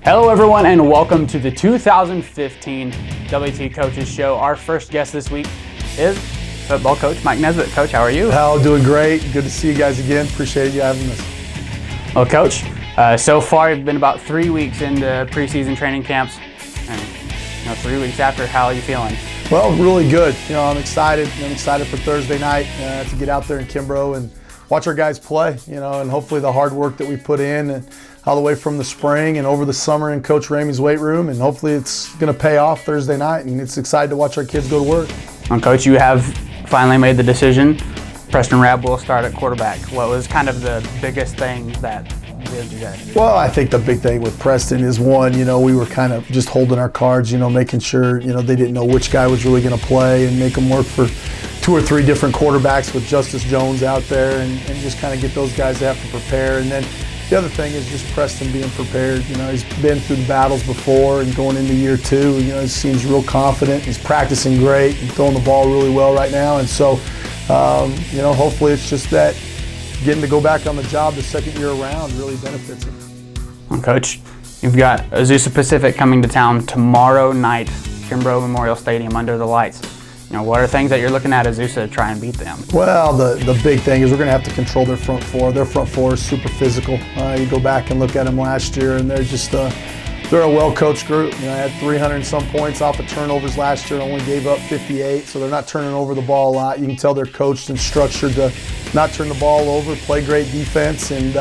Hello everyone and welcome to the 2015 WT Coaches Show. Our first guest this week is football coach Mike Nesbitt. Coach, how are you? Hal, doing great. Good to see you guys again. Appreciate you having us. Well, Coach, so far you've been about 3 weeks into preseason training camps. And 3 weeks after, how are you feeling? Well, really good. I'm excited. I'm excited for Thursday night to get out there in Kimbrough and watch our guys play. And hopefully the hard work that we put in and all the way from the spring and over the summer in Coach Ramey's weight room, and hopefully it's going to pay off Thursday night, and it's excited to watch our kids go to work. And Coach, you have finally made the decision. Preston Rabb will start at quarterback. What was kind of the biggest thing that did you guys do? Well, I think the big thing with Preston is one, we were kind of just holding our cards, making sure, they didn't know which guy was really going to play and make them work for 2 or 3 different quarterbacks with Justice Jones out there and just kind of get those guys to have to prepare. And then the other thing is just Preston being prepared. He's been through the battles before, and going into year 2, he seems real confident. He's practicing great and throwing the ball really well right now. And so, hopefully it's just that getting to go back on the job the second year around really benefits him. Well, Coach, you've got Azusa Pacific coming to town tomorrow night, Kimbrough Memorial Stadium under the lights. What are things that you're looking at Azusa to try and beat them? Well, the big thing is we're going to have to control their front four. Their front four is super physical. You go back and look at them last year, and they're just they're a well-coached group. Had 300 and some points off of turnovers last year, only gave up 58, so they're not turning over the ball a lot. You can tell they're coached and structured to not turn the ball over, play great defense, and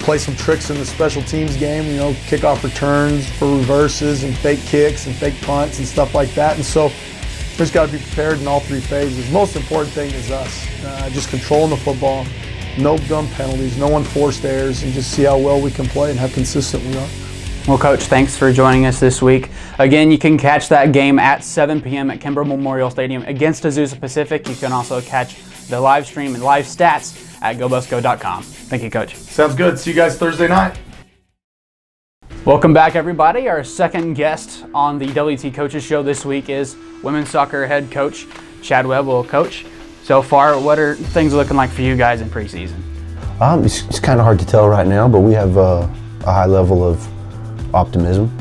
play some tricks in the special teams game, kickoff returns for reverses and fake kicks and fake punts and stuff like that. And so we just got to be prepared in all 3 phases. Most important thing is us, just controlling the football, no dumb penalties, no unforced errors, and just see how well we can play and how consistent we are. Well, Coach, thanks for joining us this week. Again, you can catch that game at 7 p.m. at Kimbrough Memorial Stadium against Azusa Pacific. You can also catch the live stream and live stats at GoBusGo.com. Thank you, Coach. Sounds good. See you guys Thursday night. Welcome back, everybody. Our second guest on the WT Coaches Show this week is women's soccer head coach Chad Webb. Well, Coach, so far, what are things looking like for you guys in preseason? It's kind of hard to tell right now, but we have a high level of optimism.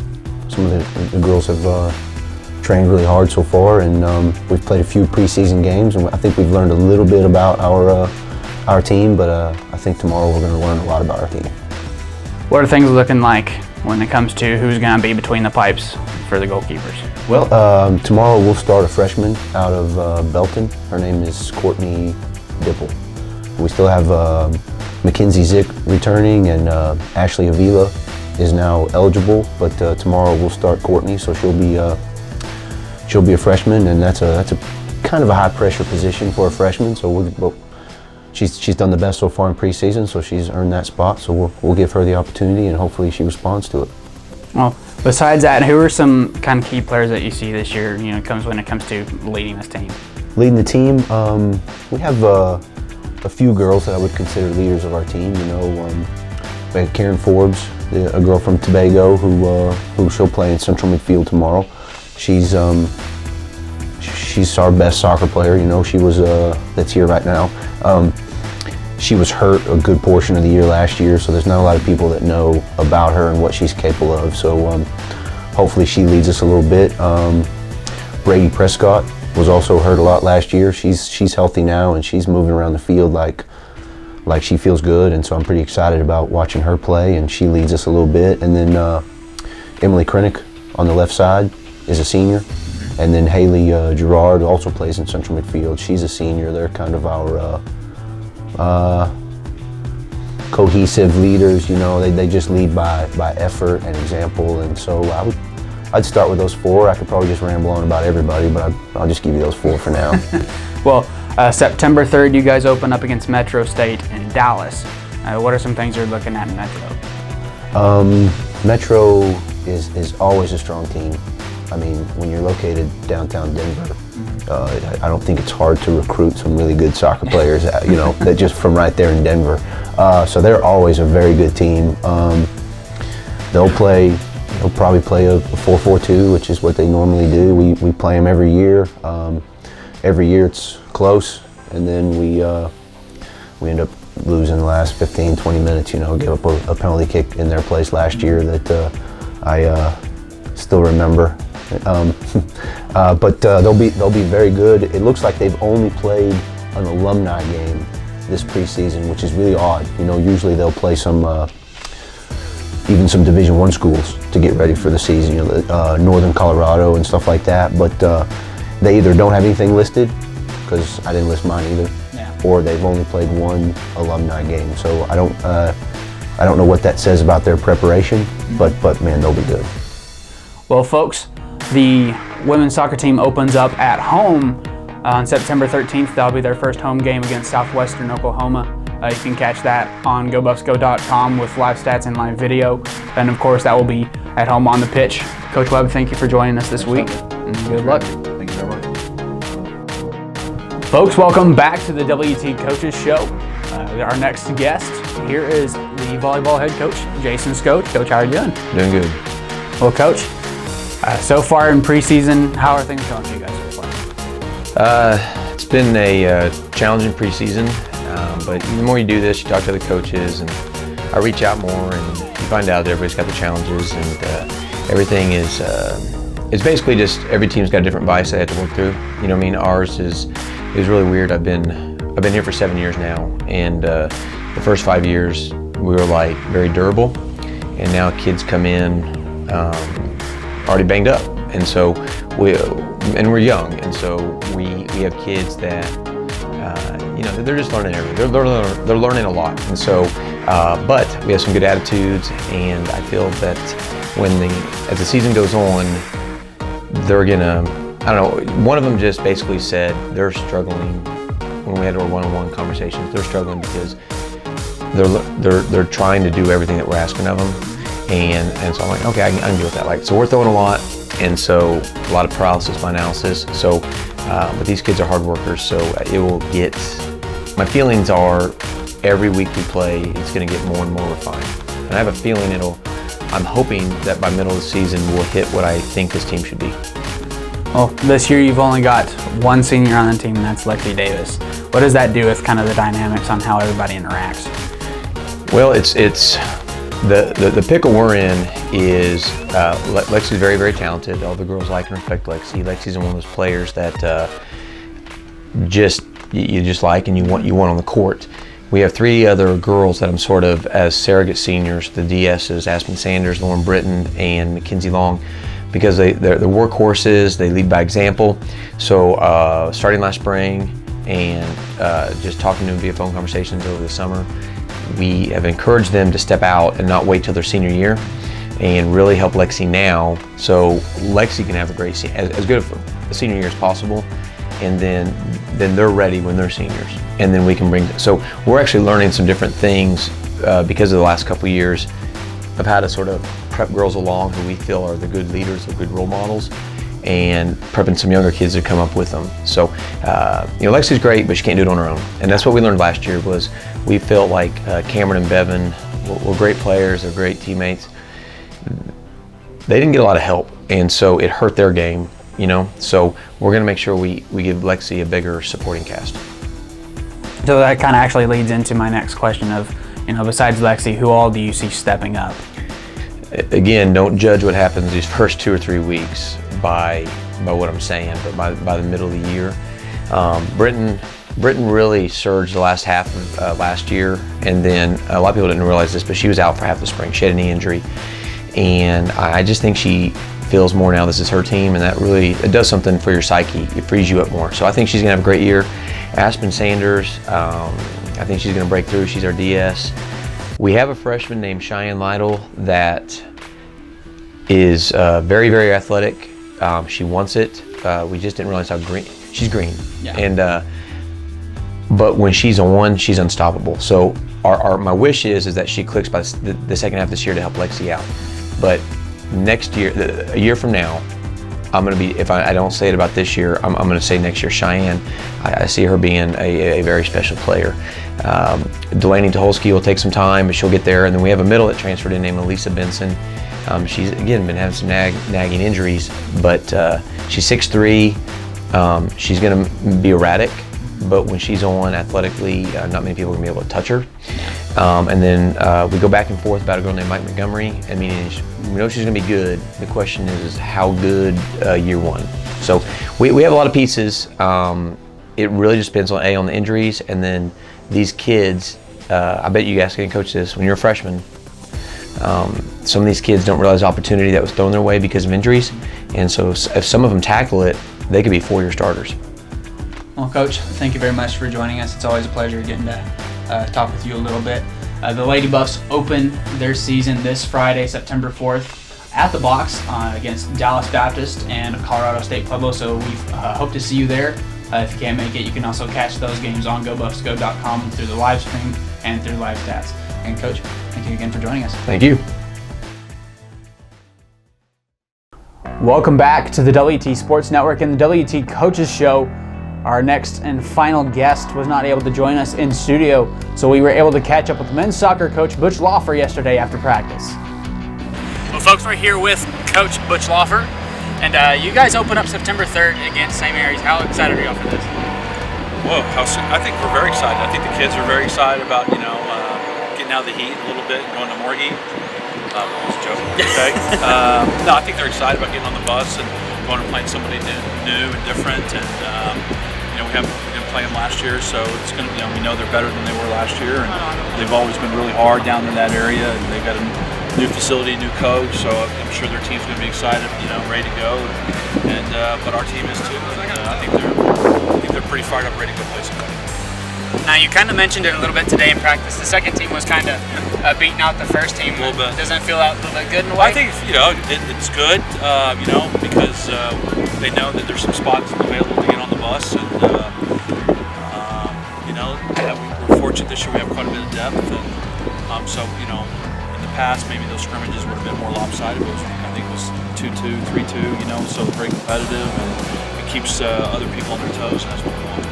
Some of the girls have trained really hard so far, and we've played a few preseason games, and I think we've learned a little bit about our team, but I think tomorrow we're going to learn a lot about our team. What are things looking like when it comes to who's going to be between the pipes for the goalkeepers? Well, tomorrow we'll start a freshman out of Belton. Her name is Courtney Dipple. We still have Mackenzie Zick returning, and Ashley Avila is now eligible, but tomorrow we'll start Courtney, so she'll be a freshman, and that's a kind of a high pressure position for a freshman. So she's done the best so far in preseason, so she's earned that spot. So we'll give her the opportunity, and hopefully she responds to it. Well, besides that, who are some kind of key players that you see this year? When it comes to leading this team. Leading the team, we have a few girls that I would consider leaders of our team. We had Karen Forbes, a girl from Tobago, who she'll play in central midfield tomorrow. She's our best soccer player. She was that's here right now. She was hurt a good portion of the year last year, so there's not a lot of people that know about her and what she's capable of. So hopefully she leads us a little bit. Brady Prescott was also hurt a lot last year. She's healthy now, and she's moving around the field like she feels good, and so I'm pretty excited about watching her play, and she leads us a little bit. And then Emily Krennick on the left side is a senior, and then Haley Gerard also plays in central midfield. She's a senior. They're kind of our cohesive leaders. They just lead by effort and example, and so I'd start with those 4. I could probably just ramble on about everybody, but I'll just give you those 4 for now. Well, September 3rd, you guys open up against Metro State in Dallas. What are some things you're looking at in Metro? Metro is always a strong team. I mean, when you're located downtown Denver, I don't think it's hard to recruit some really good soccer players, that just from right there in Denver. So they're always a very good team. They'll probably play a 4-4-2, which is what they normally do. We play them every year. Every year it's close, and then we end up losing the last 15-20 minutes. Give up a penalty kick in their place last year that I still remember. But they'll be very good. It looks like they've only played an alumni game this preseason, which is really odd. You know, usually they'll play some even some Division I schools to get ready for the season. You know, Northern Colorado and stuff like that. But they either don't have anything listed, because I didn't list mine either, or they've only played one alumni game. So I don't know what that says about their preparation, but man, they'll be good. Well, folks, the women's soccer team opens up at home on September 13th. That'll be their first home game against Southwestern Oklahoma. You can catch that on GoBuffsGo.com with live stats and live video. And of course, that will be at home on the pitch. Coach Webb, thank you for joining us this week. And good luck. Thank you very much. Folks, welcome back to the WT Coaches Show. Our next guest here is the volleyball head coach, Jason Skoch. Coach, how are you doing? Doing good. Well, Coach, so far in preseason, how are things going for you guys so far? It's been a challenging preseason, but the more you do this, you talk to the coaches, and I reach out more, and you find out that everybody's got the challenges, and everything is it's basically just every team's got a different vice they have to work through. You know what I mean? Ours is really weird. I've been here for 7 years now, and the first 5 years we were like very durable, and now kids come in already banged up, and so we're young, and so we have kids that you know, they're just learning everything. They're learning a lot, and so but we have some good attitudes, and I feel that as the season goes on, they're gonna, I don't know, one of them just basically said they're struggling when we had our one-on-one conversations. They're struggling because they're trying to do everything that we're asking of them, and so I'm like, okay, I can deal with that. Like, so we're throwing a lot, and so a lot of paralysis by analysis. So, but these kids are hard workers, so it will get. My feelings are, every week we play, it's going to get more and more refined, and I have a feeling I'm hoping that by middle of the season we'll hit what I think this team should be. Well, this year you've only got one senior on the team, and that's Lexi Davis. What does that do with kind of the dynamics on how everybody interacts? Well, it's the pickle we're in is Lexi's very, very talented. All the girls like and respect Lexi. Lexi's one of those players that you just like and you want on the court. We have 3 other girls that I'm sort of as surrogate seniors, the DSs, Aspen Sanders, Lauren Britton, and Mackenzie Long, because they're workhorses, they lead by example. So starting last spring and just talking to them via phone conversations over the summer, we have encouraged them to step out and not wait till their senior year and really help Lexi now, so Lexi can have a great as good of a senior year as possible, and then they're ready when they're seniors, and then we can bring. So we're actually learning some different things because of the last couple of years of how to sort of prep girls along who we feel are the good leaders, the good role models, and prepping some younger kids to come up with them. So you know, Lexi's great, but she can't do it on her own, and that's what we learned last year. Was we felt like Cameron and Bevan were great players, they're great teammates. They didn't get a lot of help, and so it hurt their game. You know, so we're going to make sure we give Lexi a bigger supporting cast. So that kind of actually leads into my next question of, you know, besides Lexi, who all do you see stepping up? Again, don't judge what happens these first 2 or 3 weeks by what I'm saying, but by the middle of the year. Britton really surged the last half of last year, and then a lot of people didn't realize this, but she was out for half the spring. She had a knee injury, and I just think she feels more now this is her team, and that really, it does something for your psyche. It frees you up more. So I think she's gonna have a great year. Aspen Sanders, I think she's gonna break through. She's our DS. We have a freshman named Cheyenne Lytle that is very, very athletic. She wants it. We just didn't realize how green, she's green. Yeah. And but when she's on, she's unstoppable. So my wish is that she clicks by the second half of this year to help Lexi out. But next year, a year from now, I'm going to be, if I don't say it about this year, I'm going to say next year, Cheyenne, I see her being a very special player. Delaney Tucholsky will take some time, but she'll get there. And then we have a middle that transferred in named Elisa Benson. She's, again, been having some nagging injuries, but she's 6'3". She's going to be erratic, but when she's on athletically, not many people are going to be able to touch her. And then we go back and forth about a girl named Mike Montgomery. I mean, we know she's going to be good. The question is how good year one. So we have a lot of pieces. It really just depends on the injuries, and then these kids. I bet you guys can coach this. When you're a freshman, some of these kids don't realize the opportunity that was thrown their way because of injuries, and so if some of them tackle it, they could be 4-year starters. Well, Coach, thank you very much for joining us. It's always a pleasure getting to talk with you a little bit. The Lady Buffs open their season this Friday, September 4th, at the box against Dallas Baptist and Colorado State Pueblo. So we hope to see you there. If you can't make it, you can also catch those games on GoBuffsGo.com through the live stream and through live stats. And Coach, thank you again for joining us. Thank you. Welcome back to the WT Sports Network and the WT Coaches Show. Our next and final guest was not able to join us in studio, so we were able to catch up with men's soccer coach Butch Lauffer yesterday after practice. Well, folks, we're here with Coach Butch Lauffer, and you guys open up September 3rd against St. Mary's. How excited are you all for this? Whoa, I think we're very excited. I think the kids are very excited about, getting out of the heat a little bit and going to more heat. I was joking. Okay. No, I think they're excited about getting on the bus and going and playing somebody new and different. And we didn't play them last year, so it's going to. We know they're better than they were last year, and they've always been really hard down in that area. And they've got a new facility, new coach, so I'm sure their team's going to be excited, ready to go. And but our team is too. And I think they're pretty fired up, ready to go play somebody. Now, you kind of mentioned it a little bit today in practice. The second team was kind of beating out the first team. A little bit. Doesn't it feel a little bit good in a way? I think it's good, because they know that there's some spots available to get on the bus, and we're fortunate this year we have quite a bit of depth, and so in the past maybe those scrimmages would have been more lopsided. But I think it was 2-2, 3-2, so very competitive, and it keeps other people on their toes, and that's what we want.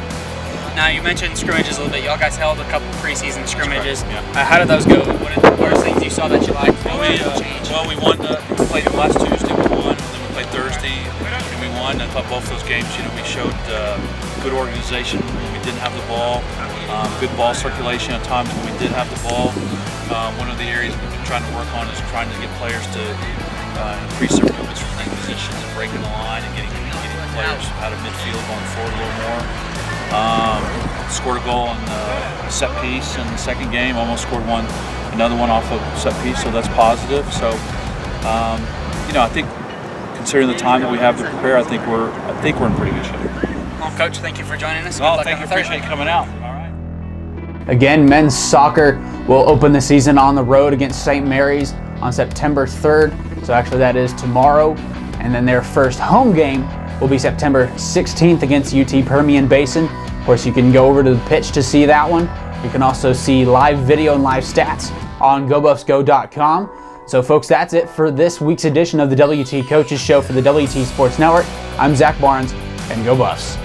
Now, you mentioned scrimmages a little bit. Y'all guys held a couple preseason scrimmages. Yeah. How did those go? What are the things you saw that you liked? We won. We played last Tuesday. We won. And then we played Thursday, and we won. I thought both those games, we showed good organization when we didn't have the ball, good ball circulation at times when we did have the ball. One of the areas we've been trying to work on is trying to get players to increase their movements from lead positions and breaking the line and getting players out of midfield going forward a little more. Scored a goal on the set piece in the second game. Almost scored another one off of set piece, so that's positive. So, I think considering the time that we have to prepare, I think we're in pretty good shape. Well, Coach, thank you for joining us. Well, thank you. Appreciate you coming out. All right. Again, men's soccer will open the season on the road against St. Mary's on September 3rd. So actually, that is tomorrow, and then their first home game will be September 16th against UT Permian Basin. Of course, you can go over to the pitch to see that one. You can also see live video and live stats on GoBuffsGo.com. So, folks, that's it for this week's edition of the WT Coaches Show for the WT Sports Network. I'm Zach Barnes, and Go Buffs.